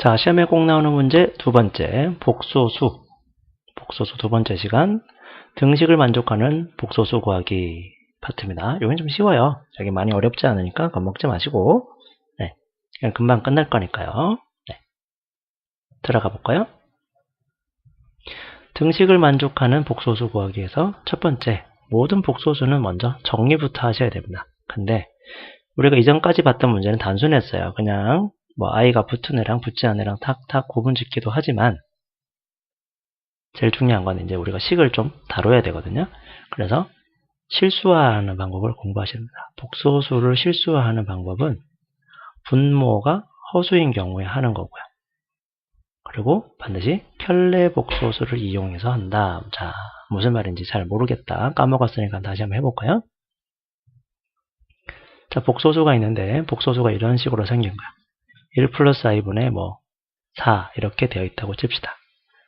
자, 시험에 꼭 나오는 문제 두 번째, 복소수 두 번째 시간, 등식을 만족하는 복소수 구하기 파트입니다. 이건 좀 쉬워요. 여기 많이 어렵지 않으니까 겁먹지 마시고, 네, 그냥 금방 끝날 거니까요. 네, 들어가 볼까요? 등식을 만족하는 복소수 구하기에서 첫 번째, 모든 복소수는 먼저 정리부터 하셔야 됩니다. 근데 우리가 이전까지 봤던 문제는 단순했어요. 그냥 뭐 i가 붙은 애랑 붙지 않은 애랑 탁탁 구분 짓기도 하지만, 제일 중요한 건 이제 우리가 식을 좀 다뤄야 되거든요. 그래서 실수화하는 방법을 공부하셔야 됩니다. 복소수를 실수화하는 방법은 분모가 허수인 경우에 하는 거고요. 그리고 반드시 편례복소수를 이용해서 한다. 자, 무슨 말인지 잘 모르겠다, 까먹었으니까 다시 한번 해볼까요? 자, 복소수가 있는데 복소수가 이런 식으로 생긴 거야. 1 플러스 i분의 4 이렇게 되어 있다고 칩시다.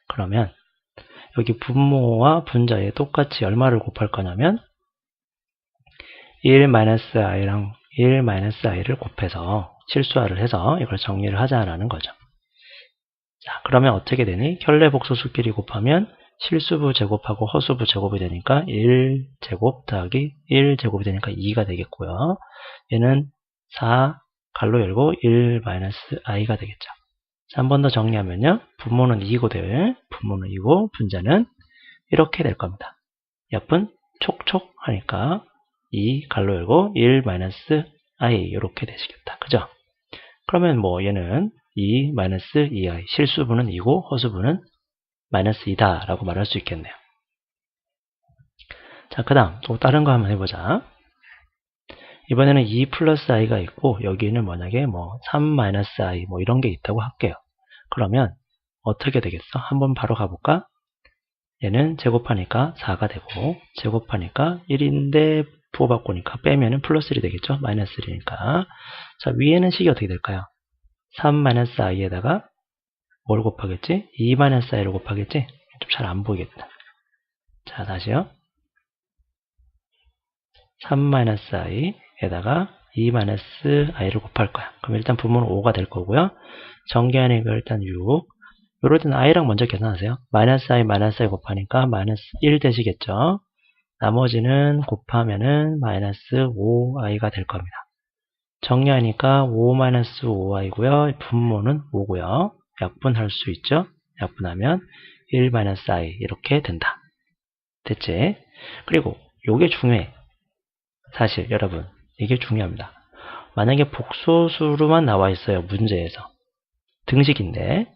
그러면 여기 분모와 분자에 똑같이 얼마를 곱할 거냐면 1-i랑 1-i를 곱해서 실수화를 해서 이걸 정리를 하자라는 거죠. 자, 그러면 어떻게 되니? 현례복소수끼리 곱하면 실수부 제곱하고 허수부 제곱이 되니까 1제곱 더하기 1제곱이 되니까 2가 되겠고요. 얘는 4 갈로 열고 1-i가 되겠죠. 한 번 더 정리하면요, 분모는 2고들, 분모는 2고 분자는 이렇게 될 겁니다. 옆은 촉촉 하니까 2 갈로 열고 1-i 이렇게 되시겠다. 그죠? 그러면 얘는 2-2i, 실수분은 2고 허수분은 -2다 라고 말할 수 있겠네요. 자, 그 다음 또 다른 거 한번 해보자. 이번에는 2 플러스 i가 있고 여기는 만약에 3-i 이런 게 있다고 할게요. 그러면 어떻게 되겠어? 한번 바로 가볼까? 얘는 제곱하니까 4가 되고, 제곱하니까 1인데 부호바꾸니까 빼면은 플러스 1이 되겠죠? 마이너스 1이니까. 자, 위에는 식이 어떻게 될까요? 3-i에다가 뭘 곱하겠지? 2-i를 곱하겠지? 좀 잘 안 보이겠다. 자, 다시요. 3-i에다가 2-i를 곱할 거야. 그럼 일단 분모는 5가 될 거고요. 정기하니까 일단 6. 요럴 때는 i랑 먼저 계산하세요. -i 곱하니까 -1 되시겠죠. 나머지는 곱하면은 -5i가 될 겁니다. 정리하니까 5-5i고요. 분모는 5고요. 약분할 수 있죠. 약분하면 1-i 이렇게 된다. 됐지? 그리고 요게 중요해. 사실 여러분, 이게 중요합니다. 만약에 복소수로만 나와 있어요. 문제에서. 등식인데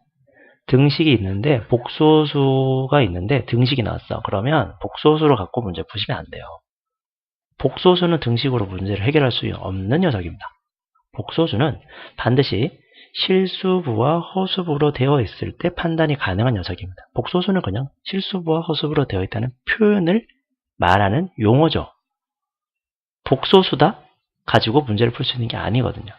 등식이 있는데 복소수가 있는데 등식이 나왔어. 그러면 복소수로 갖고 문제 푸시면 안 돼요. 복소수는 등식으로 문제를 해결할 수 없는 녀석입니다. 복소수는 반드시 실수부와 허수부로 되어 있을 때 판단이 가능한 녀석입니다. 복소수는 그냥 실수부와 허수부로 되어 있다는 표현을 말하는 용어죠. 복소수다 가지고 문제를 풀 수 있는 게 아니거든요.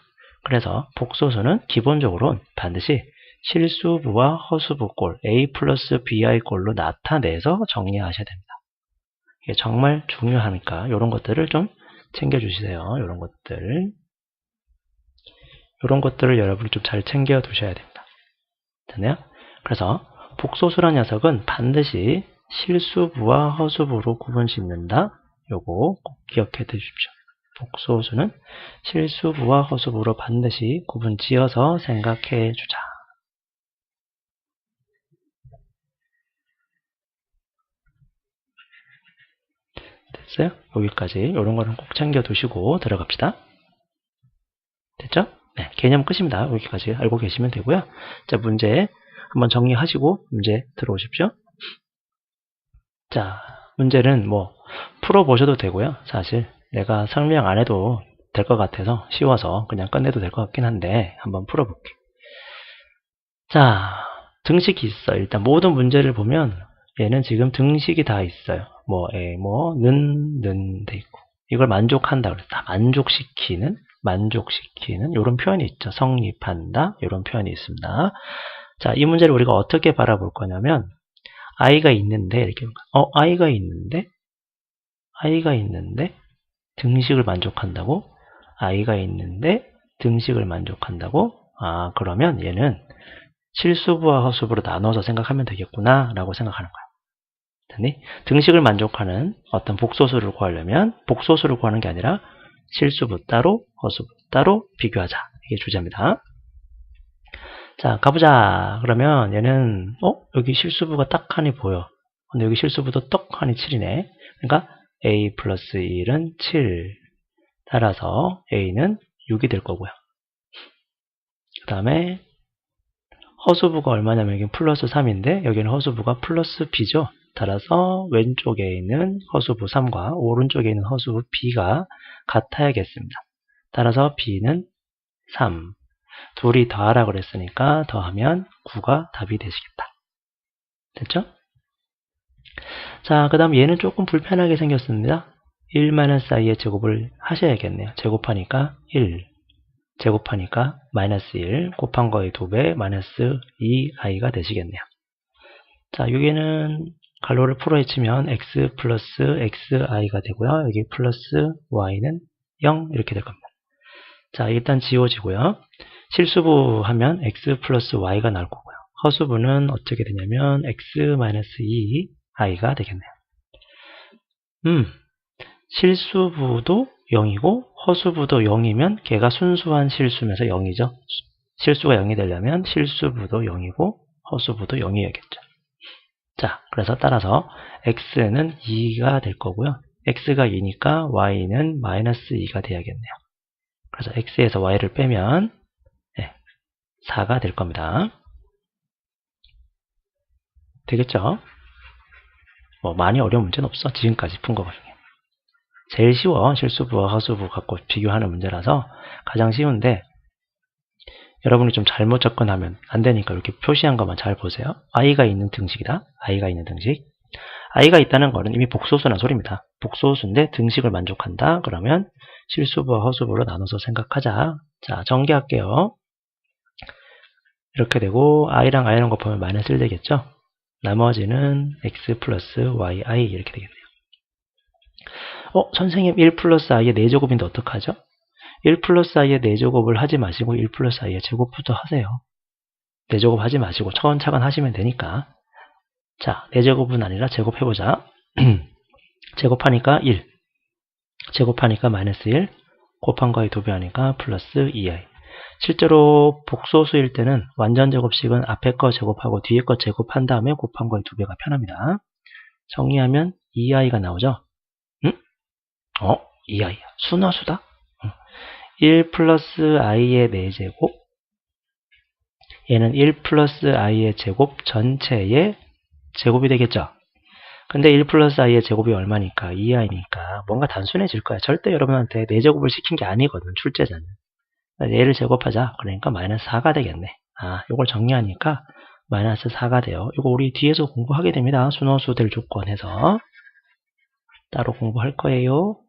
그래서 복소수는 기본적으로 반드시 실수부와 허수부 꼴, a 플러스 bi 꼴로 나타내서 정리하셔야 됩니다. 이게 정말 중요하니까 이런 것들을 좀 챙겨주세요. 이런 것들을 여러분이 좀 잘 챙겨 두셔야 됩니다. 됐나요? 그래서 복소수란 녀석은 반드시 실수부와 허수부로 구분 짓는다. 요거 꼭 기억해 두십시오. 복소수는 실수부와 허수부로 반드시 구분 지어서 생각해 주자. 됐어요? 여기까지 이런 거는 꼭 챙겨 두시고 들어갑시다. 됐죠? 네, 개념 끝입니다. 여기까지 알고 계시면 되고요. 자, 문제 한번 정리하시고 문제 들어오십시오. 자, 문제는 풀어보셔도 되고요. 사실 내가 설명 안 해도 될 것 같아서 쉬워서 그냥 끝내도 될 것 같긴 한데 한번 풀어볼게요. 자, 등식이 있어. 일단 모든 문제를 보면 얘는 지금 등식이 다 있어요. 는 돼 있고, 이걸 만족한다 그랬다. 만족시키는 이런 표현이 있죠. 성립한다 이런 표현이 있습니다. 자, 이 문제를 우리가 어떻게 바라볼 거냐면 i가 있는데 이렇게 i가 있는데 등식을 만족한다고? i가 있는데 등식을 만족한다고? 그러면 얘는 실수부와 허수부로 나눠서 생각하면 되겠구나 라고 생각하는 거야. 됐니? 등식을 만족하는 어떤 복소수를 구하려면 복소수를 구하는 게 아니라 실수부 따로 허수부 따로 비교하자. 이게 주제입니다. 자, 가보자. 그러면 얘는 여기 실수부가 딱하니 보여. 근데 여기 실수부도 떡하니 7이네. 그러니까 a 플러스 1은 7. 따라서 a는 6이 될 거고요. 그 다음에 허수부가 얼마냐면 여기 플러스 3인데 여기는 허수부가 플러스 b죠. 따라서 왼쪽에 있는 허수부 3과 오른쪽에 있는 허수부 b가 같아야겠습니다. 따라서 b는 3. 둘이 더하라 그랬으니까 더하면 9가 답이 되시겠다. 됐죠? 자, 그 다음 얘는 조금 불편하게 생겼습니다. 1-i의 제곱을 하셔야겠네요. 제곱하니까 1. 제곱하니까 마이너스 1 곱한 거의 2배 마이너스 2i가 되시겠네요. 자, 여기는 괄호를 풀어헤치면 x 플러스 xi가 되고요. 여기 플러스 y는 0 이렇게 될 겁니다. 자, 일단 지워지고요. 실수부 하면 x 플러스 y가 나올 거고요. 허수부는 어떻게 되냐면 x 마이너스 2i가 되겠네요. 실수부도 0이고 허수부도 0이면 걔가 순수한 실수면서 0이죠. 실수가 0이 되려면 실수부도 0이고 허수부도 0이어야겠죠. 자, 그래서 따라서 x는 2가 될 거고요. x가 2니까 y는 마이너스 2가 돼야겠네요. 그래서 x에서 y를 빼면 4가 될 겁니다. 되겠죠? 뭐 많이 어려운 문제는 없어. 지금까지 푼 거 중에. 제일 쉬워. 실수부와 허수부 갖고 비교하는 문제라서 가장 쉬운데 여러분이 좀 잘못 접근하면 안 되니까 이렇게 표시한 것만 잘 보세요. i가 있는 등식이다. i가 있는 등식. i가 있다는 거는 이미 복소수란 소리입니다. 복소수인데 등식을 만족한다. 그러면 실수부와 허수부로 나눠서 생각하자. 자, 전개할게요. 이렇게 되고 i랑 i랑 곱하면 마이너스 1 되겠죠. 나머지는 x 플러스 yi 이렇게 되겠네요. 선생님 1 플러스 i의 4제곱인데 어떡하죠? 1 플러스 i의 4제곱을 하지 마시고 1 플러스 i의 제곱부터 하세요. 4제곱 하지 마시고 차근차근 하시면 되니까. 자, 4제곱은 아니라 제곱해보자. 제곱하니까 1. 제곱하니까 마이너스 1. 곱한 거의 2배 하니까 플러스 2i. 실제로 복소수일 때는 완전 제곱식은 앞에 거 제곱하고 뒤에 거 제곱한 다음에 곱한 거의 2배가 편합니다. 정리하면 2i가 나오죠? 2i야. 순화수다? 1 플러스 i의 4제곱. 얘는 1 플러스 i의 제곱 전체의 제곱이 되겠죠? 근데 1 플러스 i의 제곱이 얼마니까? 2i니까 뭔가 단순해질 거야. 절대 여러분한테 4제곱을 시킨 게 아니거든, 출제자는. 얘를 제곱하자. 그러니까 마이너스 4가 되겠네. 이걸 정리하니까 마이너스 4가 돼요. 이거 우리 뒤에서 공부하게 됩니다. 순호수 될 조건 해서. 따로 공부할 거예요.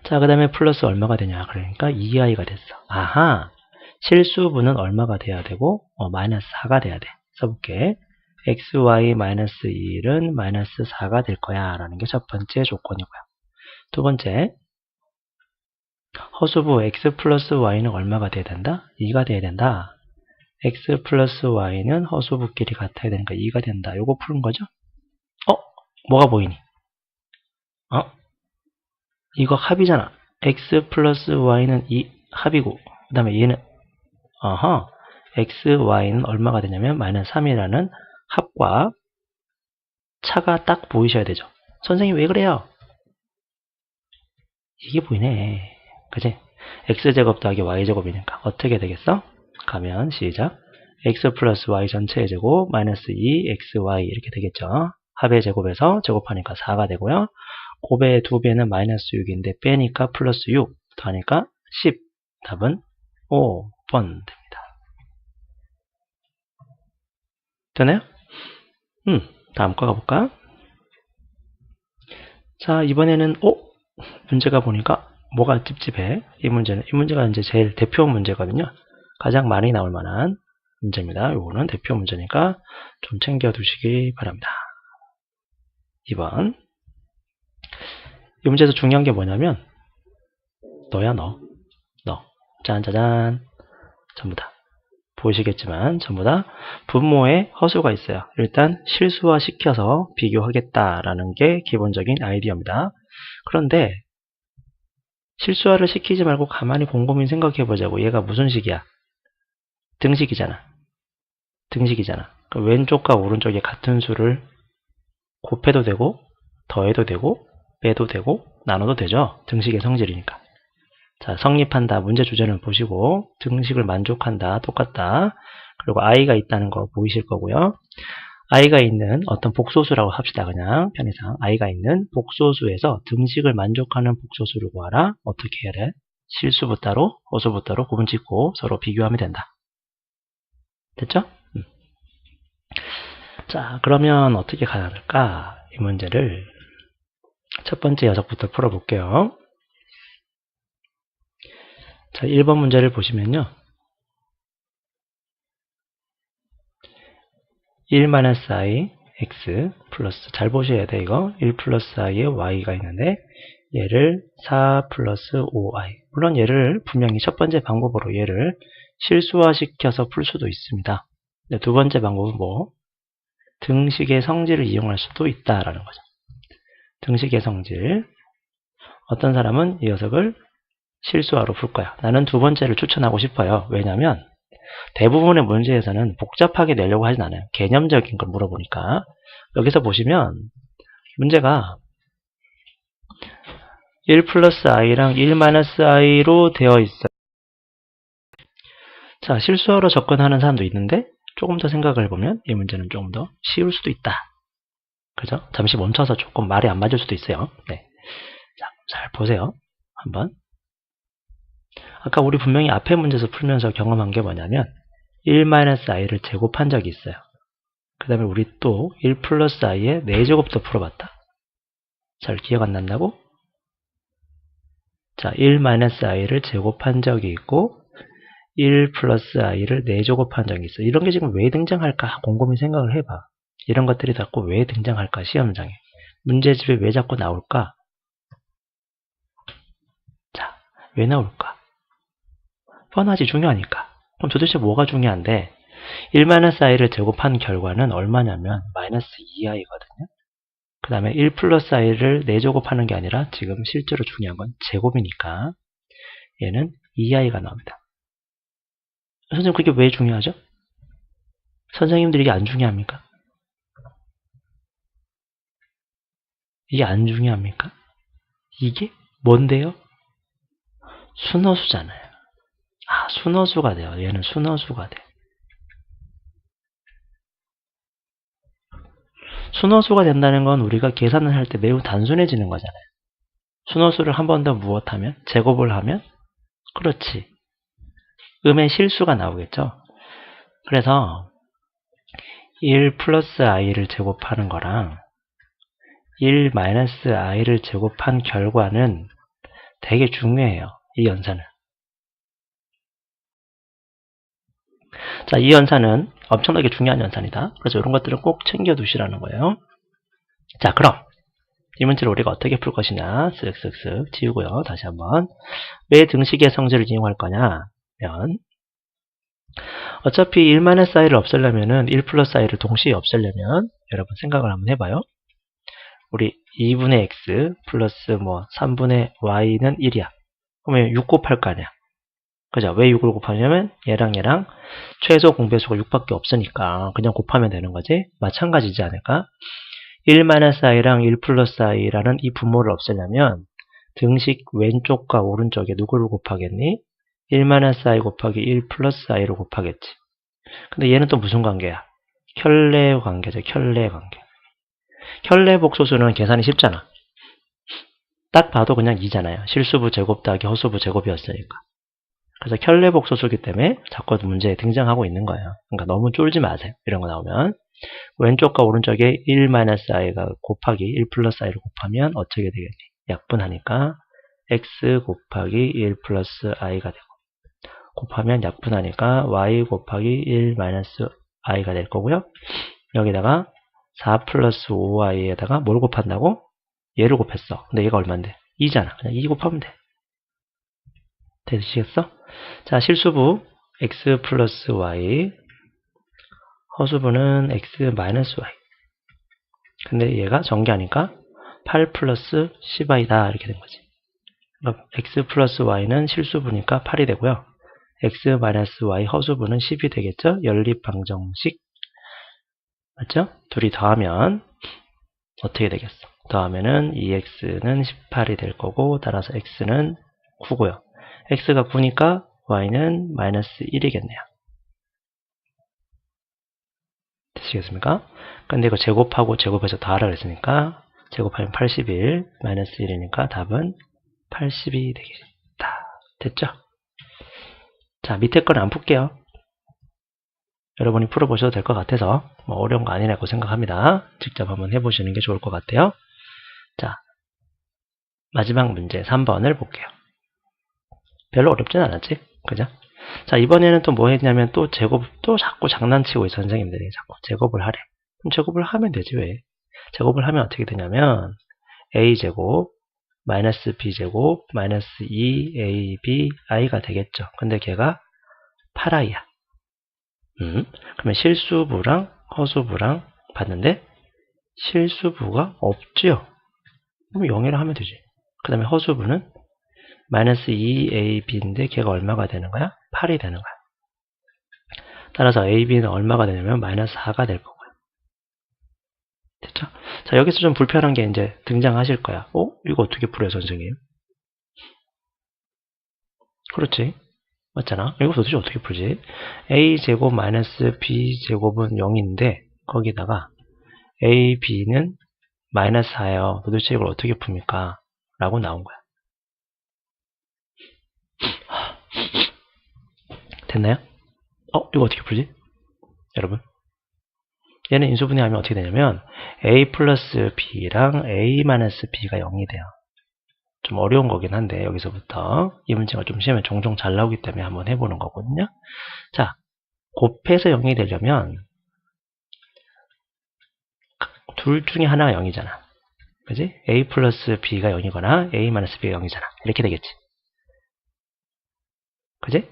자, 그 다음에 플러스 얼마가 되냐. 그러니까 2i가 됐어. 아하. 실수분은 얼마가 돼야 되고, 마이너스 4가 돼야 돼. 써볼게. xy 마이너스 1은 마이너스 4가 될 거야. 라는 게 첫 번째 조건이고요. 두 번째. 허수부 x 플러스 y는 얼마가 돼야 된다? 2가 돼야 된다. x 플러스 y는 허수부끼리 같아야 되니까 2가 된다. 요거 푸는 거죠? 뭐가 보이니? 이거 합이잖아. x 플러스 y는 2 합이고 그 다음에 얘는 x, y는 얼마가 되냐면 마이너스 3이라는 합과 차가 딱 보이셔야 되죠. 선생님 왜 그래요? 이게 보이네. 그치? x제곱 더하기 y제곱이니까 어떻게 되겠어? 가면 시작. x 플러스 y 전체의 제곱 마이너스 2xy 이렇게 되겠죠. 합의 제곱에서 제곱하니까 4가 되고요. 곱의 2배는 마이너스 6인데 빼니까 플러스 6 더하니까 10. 답은 5번 됩니다. 되나요? 다음 거 가볼까? 자, 이번에는 문제가 보니까 뭐가 찝찝해. 이 문제가 이제 제일 대표 문제거든요. 가장 많이 나올 만한 문제입니다. 이거는 대표 문제니까 좀 챙겨 두시기 바랍니다. 2번. 이 문제에서 중요한 게 뭐냐면 너야 너. 짠짜잔. 전부 다. 보이시겠지만 전부 다 분모에 허수가 있어요. 일단 실수화 시켜서 비교하겠다라는 게 기본적인 아이디어입니다. 그런데 실수화를 시키지 말고 가만히 곰곰이 생각해 보자고. 얘가 무슨 식이야? 등식이잖아. 등식이잖아. 그럼 왼쪽과 오른쪽에 같은 수를 곱해도 되고 더해도 되고 빼도 되고 나눠도 되죠. 등식의 성질이니까. 자, 성립한다. 문제 주제는 보시고 등식을 만족한다. 똑같다. 그리고 i가 있다는 거 보이실 거고요. i가 있는 어떤 복소수라고 합시다. 그냥 편의상 i가 있는 복소수에서 등식을 만족하는 복소수를 구하라. 어떻게 해야 돼? 실수부 따로, 허수부 따로 구분 짓고 서로 비교하면 된다. 됐죠? 자, 그러면 어떻게 가야 할까? 이 문제를 첫 번째 녀석부터 풀어볼게요. 자, 1번 문제를 보시면요. 1-i x 플러스, 잘 보셔야 돼 이거. 1 플러스 i에 y가 있는데 얘를 4 플러스 5i. 물론 얘를 분명히 첫 번째 방법으로 얘를 실수화시켜서 풀 수도 있습니다. 두 번째 방법은 뭐? 등식의 성질을 이용할 수도 있다라는 거죠. 등식의 성질. 어떤 사람은 이 녀석을 실수화로 풀 거야. 나는 두 번째를 추천하고 싶어요. 왜냐면 대부분의 문제에서는 복잡하게 내려고 하진 않아요. 개념적인 걸 물어보니까. 여기서 보시면 문제가 1 플러스 i랑 1 마이너스 i로 되어 있어요. 자, 실수화로 접근하는 사람도 있는데 조금 더 생각을 해보면 이 문제는 조금 더 쉬울 수도 있다. 그죠? 잠시 멈춰서 조금 말이 안 맞을 수도 있어요. 네. 자, 잘 보세요. 한번. 아까 우리 분명히 앞에 문제에서 풀면서 경험한 게 뭐냐면 1-i를 제곱한 적이 있어요. 그 다음에 우리 또 1 플러스 i의 4제곱도 풀어봤다. 잘 기억 안 난다고? 자, 1-i를 제곱한 적이 있고 1 플러스 i를 4제곱한 적이 있어. 이런 게 지금 왜 등장할까? 곰곰이 생각을 해봐. 이런 것들이 자꾸 왜 등장할까? 시험장에. 문제집에 왜 자꾸 나올까? 자, 왜 나올까? 뻔하지, 중요하니까. 그럼 도대체 뭐가 중요한데 1-i를 제곱한 결과는 얼마냐면 마이너스 2i거든요. 그 다음에 1 플러스 i를 4제곱하는 게 아니라 지금 실제로 중요한 건 제곱이니까 얘는 2i가 나옵니다. 선생님 그게 왜 중요하죠? 선생님들이 이게 안 중요합니까? 이게 안 중요합니까? 이게 뭔데요? 순허수잖아요. 아, 순허수가 돼요. 얘는 순허수가 돼. 순허수가 된다는 건 우리가 계산을 할 때 매우 단순해지는 거잖아요. 순허수를 한 번 더 무엇하면? 제곱을 하면? 그렇지. 음의 실수가 나오겠죠. 그래서 1 플러스 i를 제곱하는 거랑 1 마이너스 i를 제곱한 결과는 되게 중요해요. 이 연산은. 자, 이 연산은 엄청나게 중요한 연산이다. 그래서 이런 것들은 꼭 챙겨 두시라는 거예요. 자, 그럼 이 문제를 우리가 어떻게 풀 것이냐. 쓱쓱쓱 지우고요. 다시 한번. 왜 등식의 성질을 이용할 거냐면 어차피 1-i를 없애려면은 1 플러스 i를 동시에 없애려면 여러분 생각을 한번 해봐요. 우리 2분의 x 플러스 뭐 3분의 y는 1이야. 그러면 6 곱할 거 아니야. 그죠? 왜 6을 곱하냐면 얘랑 얘랑 최소 공배수가 6밖에 없으니까 그냥 곱하면 되는 거지. 마찬가지지 않을까? 1-i랑 1 플러스 i라는 이 분모를 없애려면 등식 왼쪽과 오른쪽에 누구를 곱하겠니? 1-i 곱하기 1 플러스 i를 곱하겠지. 근데 얘는 또 무슨 관계야? 켤레 관계죠. 켤레 관계. 켤레 복소수는 계산이 쉽잖아. 딱 봐도 그냥 2잖아요. 실수부 제곱 더하기 허수부 제곱이었으니까. 그래서 켤레 복소수기 때문에 자꾸 문제에 등장하고 있는 거예요. 그러니까 너무 쫄지 마세요. 이런 거 나오면. 왼쪽과 오른쪽에 1-i가 곱하기 1 플러스 i를 곱하면 어떻게 되겠니? 약분하니까 x 곱하기 1 플러스 i가 되고 곱하면 약분하니까 y 곱하기 1 마이너스 i가 될 거고요. 여기다가 4 플러스 5i에다가 뭘 곱한다고? 얘를 곱했어. 근데 얘가 얼만데? 2잖아. 그냥 2 곱하면 돼. 되시겠어? 자, 실수부 x 플러스 y, 허수부는 x 마이너스 y. 근데 얘가 전개하니까 8 플러스 10i다 이렇게 된 거지. 그러니까 x 플러스 y는 실수부니까 8이 되고요. x 마이너스 y 허수부는 10이 되겠죠? 연립방정식. 맞죠? 둘이 더하면 어떻게 되겠어? 더하면은 2x는 18이 될 거고, 따라서 x는 9고요. x가 9니까 y는 마이너스 1이겠네요. 되시겠습니까? 근데 이거 제곱하고 제곱해서 더하라 그랬으니까 제곱하면 81, 마이너스 1이니까 답은 80이 되겠다. 됐죠? 자, 밑에 거는 안 풀게요. 여러분이 풀어보셔도 될 것 같아서 뭐 어려운 거 아니라고 생각합니다. 직접 한번 해보시는 게 좋을 것 같아요. 자, 마지막 문제 3번을 볼게요. 별로 어렵진 않았지? 그죠? 자, 이번에는 또 뭐 했냐면 또 자꾸 장난치고 있어, 선생님들이. 자꾸 제곱을 하래. 그럼 제곱을 하면 되지, 왜? 제곱을 하면 어떻게 되냐면 a제곱 마이너스 b제곱 마이너스 2ab i가 되겠죠. 근데 걔가 8i야. 그러면 실수부랑 허수부랑 봤는데 실수부가 없지요. 그럼 0이라 하면 되지. 그 다음에 허수부는 마이너스 2ab인데 걔가 얼마가 되는 거야? 8이 되는 거야. 따라서 ab는 얼마가 되냐면 마이너스 4가 될 거고요. 됐죠? 자, 여기서 좀 불편한 게 이제 등장하실 거야. 이거 어떻게 풀어요, 선생님? 그렇지. 맞잖아. 이거 도대체 어떻게 풀지? a제곱 마이너스 b제곱은 0인데 거기다가 a, b는 마이너스 4예요. 도대체 이걸 어떻게 풉니까? 라고 나온 거야. 됐나요? 이거 어떻게 풀지? 여러분, 얘는 인수분해하면 어떻게 되냐면 a 플러스 b랑 a 마이너스 b가 0이 돼요. 좀 어려운 거긴 한데 여기서부터 이 문제가 좀 시험에 종종 잘 나오기 때문에 한번 해보는 거거든요. 자, 곱해서 0이 되려면 둘 중에 하나가 0이잖아. 그지? a 플러스 b가 0이거나 a 마이너스 b가 0이잖아. 이렇게 되겠지. 그지?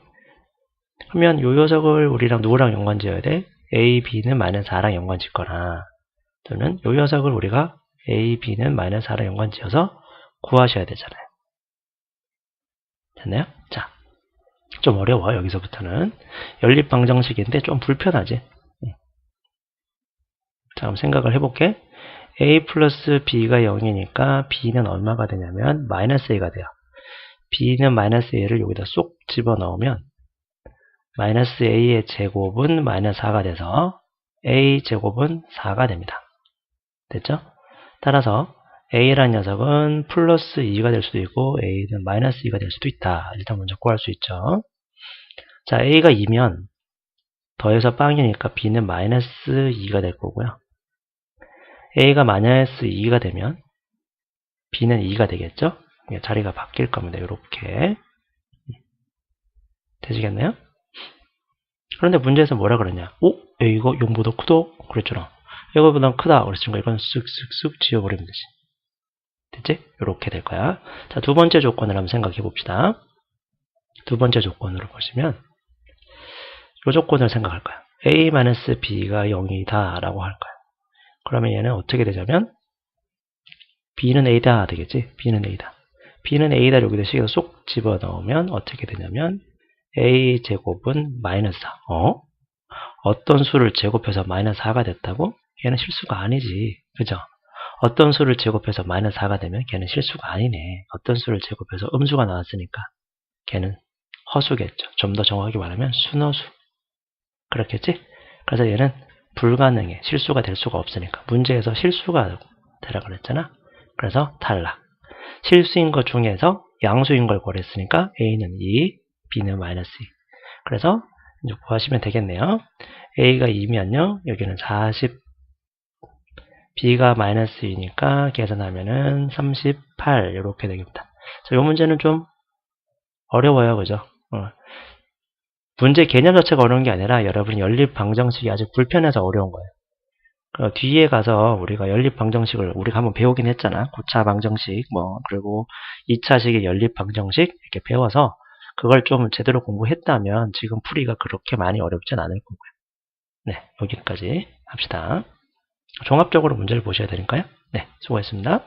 그러면 요 녀석을 우리랑 누구랑 연관지어야 돼? a, b는 마이너스 4랑 연관짓거나 또는 요 녀석을 우리가 a, b는 마이너스 4랑 연관지어서 구하셔야 되잖아요. 됐나요? 자, 좀 어려워. 여기서부터는 연립방정식인데 좀 불편하지. 자, 그럼 생각을 해볼게. a 플러스 b가 0이니까 b는 얼마가 되냐면 마이너스 a가 돼요. b는 마이너스 a를 여기다 쏙 집어넣으면 마이너스 a의 제곱은 마이너스 4가 돼서 a 제곱은 4가 됩니다. 됐죠? 따라서 a라는 녀석은 플러스 2가 될 수도 있고 a는 마이너스 2가 될 수도 있다. 일단 먼저 구할 수 있죠. 자, a가 2면 더해서 빵이니까 b는 마이너스 2가 될 거고요. a가 마이너스 2가 되면 b는 2가 되겠죠? 자리가 바뀔 겁니다. 이렇게 되시겠나요? 그런데 문제에서 뭐라 그러냐? a가 0보다 크다? 그랬잖아. 이거보다 크다. 그랬으니까 이건 쓱쓱쓱 지워버리면 되지. 됐지? 이렇게 될 거야. 자, 두 번째 조건을 한번 생각해 봅시다. 두 번째 조건으로 보시면 이 조건을 생각할 거야. a-b가 0이다 라고 할 거야. 그러면 얘는 어떻게 되냐면 b는 a다 되겠지? b는 a다. b는 a다 여기다 식에서 쏙 집어넣으면 어떻게 되냐면 a 제곱은 마이너스 4. 어떤 수를 제곱해서 마이너스 4가 됐다고? 걔는 실수가 아니지. 그죠? 어떤 수를 제곱해서 마이너스 4가 되면 걔는 실수가 아니네. 어떤 수를 제곱해서 음수가 나왔으니까 걔는 허수겠죠. 좀 더 정확하게 말하면 순허수. 그렇겠지? 그래서 얘는 불가능해. 실수가 될 수가 없으니까. 문제에서 실수가 되라 그랬잖아. 그래서 탈락. 실수인 것 중에서 양수인 걸 고렸으니까 a는 2, b는 마이너스 2. 그래서 이제 구하시면 되겠네요. a가 2면요. 여기는 40. b가 마이너스 2니까 계산하면은 38 이렇게 되겠다. 자, 이 문제는 좀 어려워요. 그죠? 문제 개념 자체가 어려운 게 아니라 여러분 연립방정식이 아주 불편해서 어려운 거예요. 뒤에 가서 우리가 연립방정식을 우리가 한번 배우긴 했잖아. 9차 방정식 그리고 2차식의 연립방정식 이렇게 배워서 그걸 좀 제대로 공부했다면 지금 풀이가 그렇게 많이 어렵진 않을 거고요. 네, 여기까지 합시다. 종합적으로 문제를 보셔야 되니까요. 네, 수고했습니다.